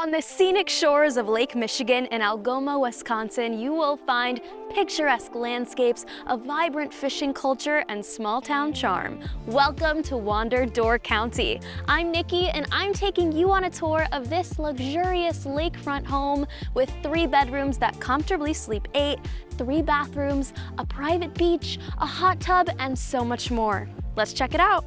On the scenic shores of Lake Michigan in Algoma, Wisconsin, you will find picturesque landscapes, a vibrant fishing culture, and small-town charm. Welcome to Wander County. I'm Nikki, and I'm taking you on a tour of this luxurious lakefront home with 3 bedrooms that comfortably sleep 8, 3 bathrooms, a private beach, a hot tub, and so much more. Let's check it out.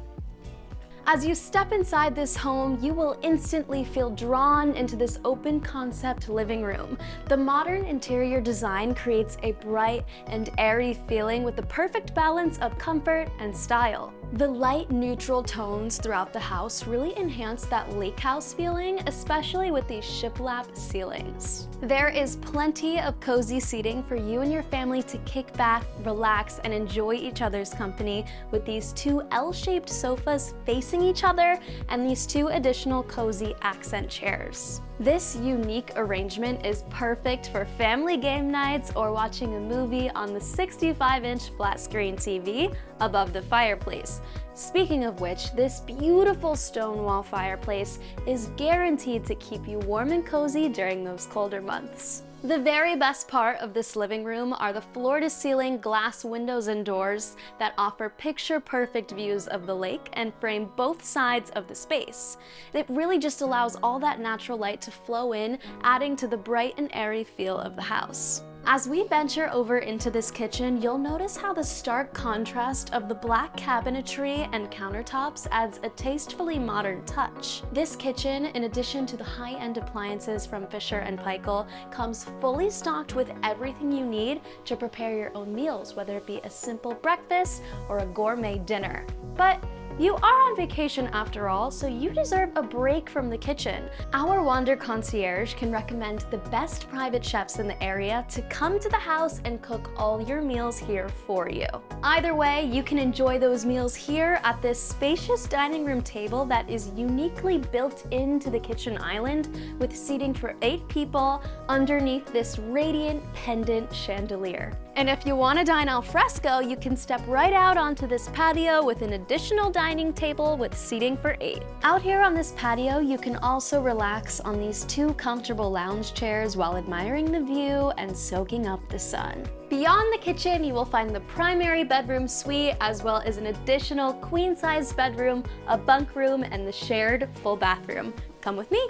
As you step inside this home, you will instantly feel drawn into this open concept living room. The modern interior design creates a bright and airy feeling with the perfect balance of comfort and style. The light neutral tones throughout the house really enhance that lake house feeling, especially with these shiplap ceilings. There is plenty of cozy seating for you and your family to kick back, relax, and enjoy each other's company with these 2 L-shaped sofas facing each other and these 2 additional cozy accent chairs. This unique arrangement is perfect for family game nights or watching a movie on the 65-inch flat screen TV above the fireplace. Speaking of which, this beautiful stone wall fireplace is guaranteed to keep you warm and cozy during those colder months. The very best part of this living room are the floor-to-ceiling glass windows and doors that offer picture-perfect views of the lake and frame both sides of the space. It really just allows all that natural light to flow in, adding to the bright and airy feel of the house. As we venture over into this kitchen, you'll notice how the stark contrast of the black cabinetry and countertops adds a tastefully modern touch. This kitchen, in addition to the high-end appliances from Fisher & Paykel, comes fully stocked with everything you need to prepare your own meals, whether it be a simple breakfast or a gourmet dinner. But you are on vacation after all, so you deserve a break from the kitchen. Our Wander Concierge can recommend the best private chefs in the area to come to the house and cook all your meals here for you. Either way, you can enjoy those meals here at this spacious dining room table that is uniquely built into the kitchen island with seating for 8 people underneath this radiant pendant chandelier. And if you want to dine al fresco, you can step right out onto this patio with an additional dining table with seating for 8. Out here on this patio, you can also relax on these 2 comfortable lounge chairs while admiring the view and soaking up the sun. Beyond the kitchen, you will find the primary bedroom suite, as well as an additional queen-size bedroom, a bunk room, and the shared full bathroom. Come with me.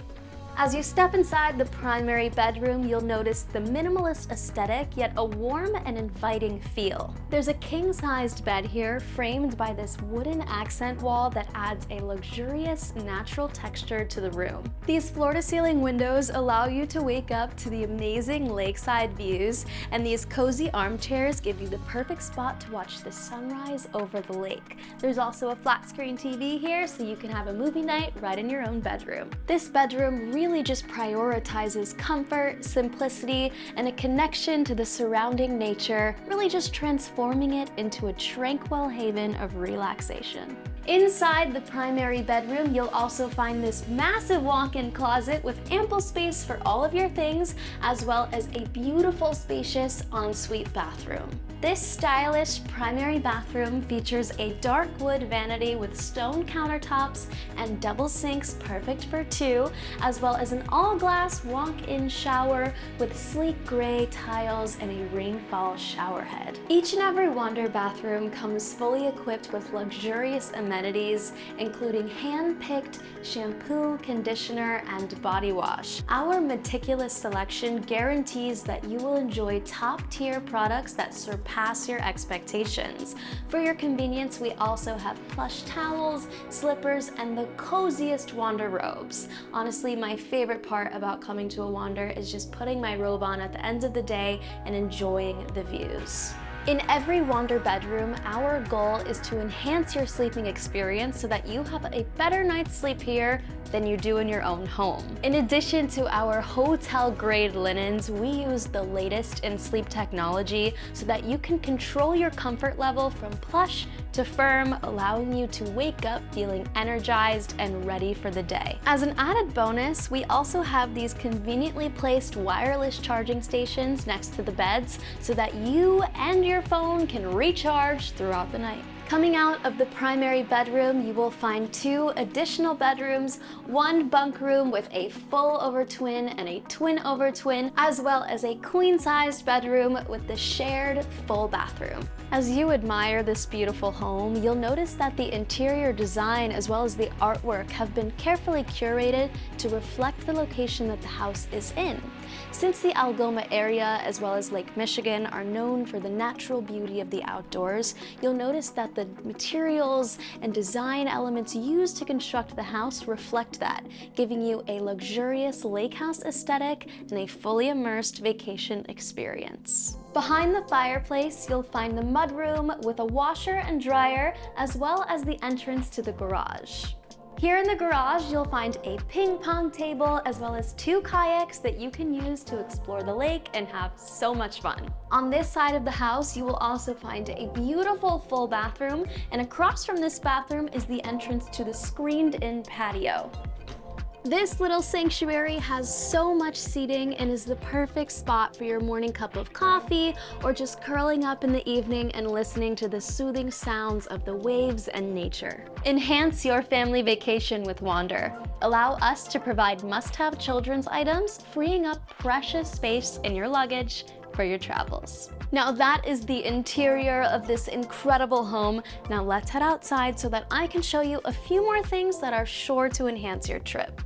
As you step inside the primary bedroom, you'll notice the minimalist aesthetic, yet a warm and inviting feel. There's a king-sized bed here, framed by this wooden accent wall that adds a luxurious, natural texture to the room. These floor-to-ceiling windows allow you to wake up to the amazing lakeside views, and these cozy armchairs give you the perfect spot to watch the sunrise over the lake. There's also a flat-screen TV here, so you can have a movie night right in your own bedroom. This bedroom really just prioritizes comfort, simplicity, and a connection to the surrounding nature, really just transforming it into a tranquil haven of relaxation. Inside the primary bedroom, you'll also find this massive walk-in closet with ample space for all of your things, as well as a beautiful, spacious ensuite bathroom. This stylish primary bathroom features a dark wood vanity with stone countertops and double sinks perfect for 2, as well as an all-glass walk-in shower with sleek gray tiles and a rainfall shower head. Each and every Wander bathroom comes fully equipped with luxurious amenities, including hand-picked shampoo, conditioner, and body wash. Our meticulous selection guarantees that you will enjoy top-tier products that surpass your expectations. For your convenience, we also have plush towels, slippers, and the coziest Wander robes. Honestly, my favorite part about coming to a Wander is just putting my robe on at the end of the day and enjoying the views. In every Wander bedroom, our goal is to enhance your sleeping experience so that you have a better night's sleep here than you do in your own home. In addition to our hotel-grade linens, we use the latest in sleep technology so that you can control your comfort level from plush to firm, allowing you to wake up feeling energized and ready for the day. As an added bonus, we also have these conveniently placed wireless charging stations next to the beds so that you and your phone can recharge throughout the night. Coming out of the primary bedroom, you will find 2 additional bedrooms, 1 bunk room with a full over twin and a twin over twin, as well as a queen-sized bedroom with the shared full bathroom. As you admire this beautiful home, you'll notice that the interior design as well as the artwork have been carefully curated to reflect the location that the house is in. Since the Algoma area as well as Lake Michigan are known for the natural beauty of the outdoors, you'll notice that the materials and design elements used to construct the house reflect that, giving you a luxurious lake house aesthetic and a fully immersed vacation experience. Behind the fireplace, you'll find the mudroom with a washer and dryer, as well as the entrance to the garage. Here in the garage, you'll find a ping pong table as well as 2 kayaks that you can use to explore the lake and have so much fun. On this side of the house, you will also find a beautiful full bathroom, and across from this bathroom is the entrance to the screened-in patio. This little sanctuary has so much seating and is the perfect spot for your morning cup of coffee or just curling up in the evening and listening to the soothing sounds of the waves and nature. Enhance your family vacation with Wander. Allow us to provide must-have children's items, freeing up precious space in your luggage for your travels. Now that is the interior of this incredible home. Now let's head outside so that I can show you a few more things that are sure to enhance your trip.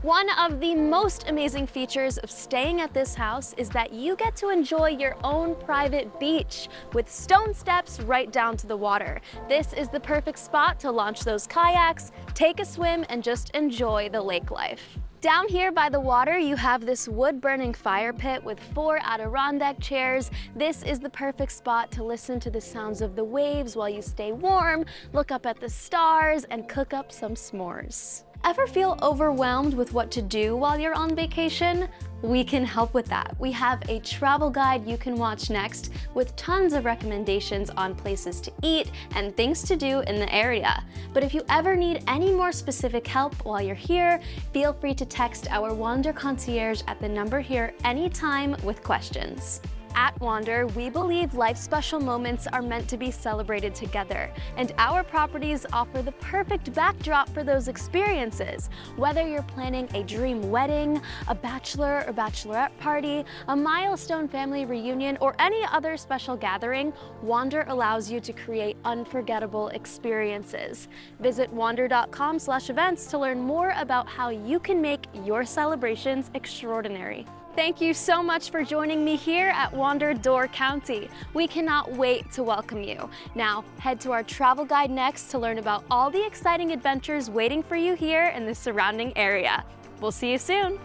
One of the most amazing features of staying at this house is that you get to enjoy your own private beach with stone steps right down to the water. This is the perfect spot to launch those kayaks, take a swim, and just enjoy the lake life. Down here by the water, you have this wood-burning fire pit with 4 Adirondack chairs. This is the perfect spot to listen to the sounds of the waves while you stay warm, look up at the stars, and cook up some s'mores. Ever feel overwhelmed with what to do while you're on vacation? We can help with that. We have a travel guide you can watch next with tons of recommendations on places to eat and things to do in the area. But if you ever need any more specific help while you're here, feel free to text our Wander Concierge at the number here anytime with questions. At Wander, we believe life's special moments are meant to be celebrated together, and our properties offer the perfect backdrop for those experiences. Whether you're planning a dream wedding, a bachelor or bachelorette party, a milestone family reunion, or any other special gathering, Wander allows you to create unforgettable experiences. Visit wander.com/events to learn more about how you can make your celebrations extraordinary. Thank you so much for joining me here at Wander Door County. We cannot wait to welcome you. Now, head to our travel guide next to learn about all the exciting adventures waiting for you here in the surrounding area. We'll see you soon.